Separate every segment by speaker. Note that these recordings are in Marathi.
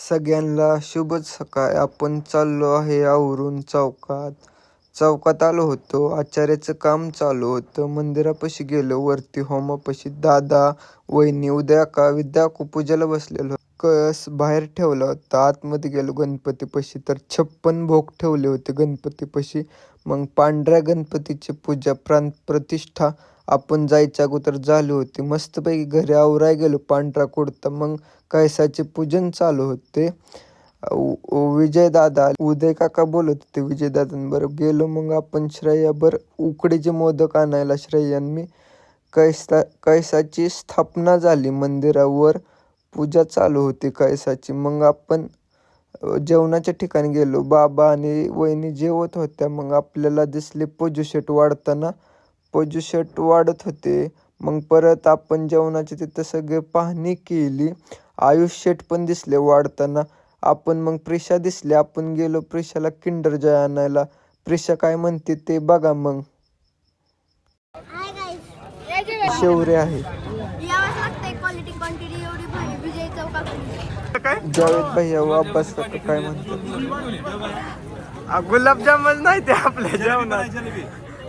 Speaker 1: सगळ्यांना शुभ सकाळ. आपण चाललो आहे आवरून चौकात आलो होतो. आचार्याचं काम चालू होतं. मंदिरापाशी गेलो. वरती होमापाशी दादा, वहिनी, उद्या का विद्याकू पूजेला बसलेलो. कळस बाहेर ठेवला होता. आतमध्ये गेलो गणपतीपाशी तर 56 भोग ठेवले होते गणपतीपाशी. मग पांढऱ्या गणपतीची पूजा प्रतिष्ठा आपण जायच्या अगोदर झाली होती. मस्तपैकी घरी आवराय गेलो. पांढरा कुर्ता मग कळसाचे पूजन चालू होते. विजयदादा उदय काका बोलत होते विजयदादांबरोबर गेलो. मग आपण श्रेयाबर उकडीचे मोदक आणायला श्रेयांनी कळसाची स्थापना झाली. मंदिरावर पूजा चालू होती कळसाची. मग आपण जेवणाच्या ठिकाणी गेलो. बाबा आणि वहिनी जेवत होत्या. मग आपल्याला दिसले पजूशेट वाढताना. पजूशेट वाढत होते. मग परत आपण जेवणाची तिथं सगळे पाहणी केली. आयुष शेट पण दिसले वाढताना. आपण मग प्रिशा दिसले. आपण गेलो प्रिशाला किंडर जॉय आणायला. प्रिशा काय म्हणते ते बघा. मग शेवरे आहे. जावेद भैया व अब्बास काका काय म्हणतात. गुलाबजामुन नाही ते आपल्या जेवणात.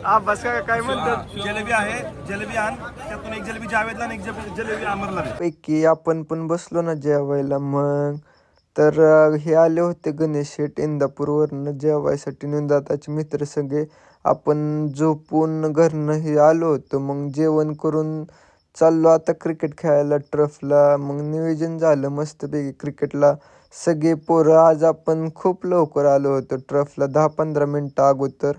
Speaker 1: अब्बास काका काय म्हणतात.
Speaker 2: जलेबी आहे, जलेबी आण. त्यातून एक जलेबी जावेदला आणि एक जलेबी अमरला दे.
Speaker 1: पैकी आपण पण बसलो ना जेवायला. मग तर हे आले होते गणेश शेट इंदापूरवरनं जेवायसाठी. निंदाताचे मित्र सगळे. आपण झोपून घरनं हे आलो होतो. मग जेवण करून चाललो आता क्रिकेट खेळायला ट्रफला. मग नियोजन झालं मस्तपैकी क्रिकेटला. सगळे पोरं आज आपण खूप लवकर आलो होतो ट्रफला 10-15 मिनटं अगोदर.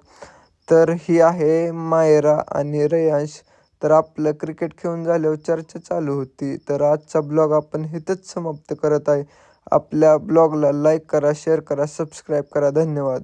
Speaker 1: तर ही आहे मायरा आणि रेयांश. तर आपलं क्रिकेट खेळून झाल्यावर चर्चा चालू होती. तर आजचा ब्लॉग आपण इथंच समाप्त करत आहे. आपल्या ब्लॉगला लाईक करा, शेअर करा, सबस्क्राईब करा. धन्यवाद.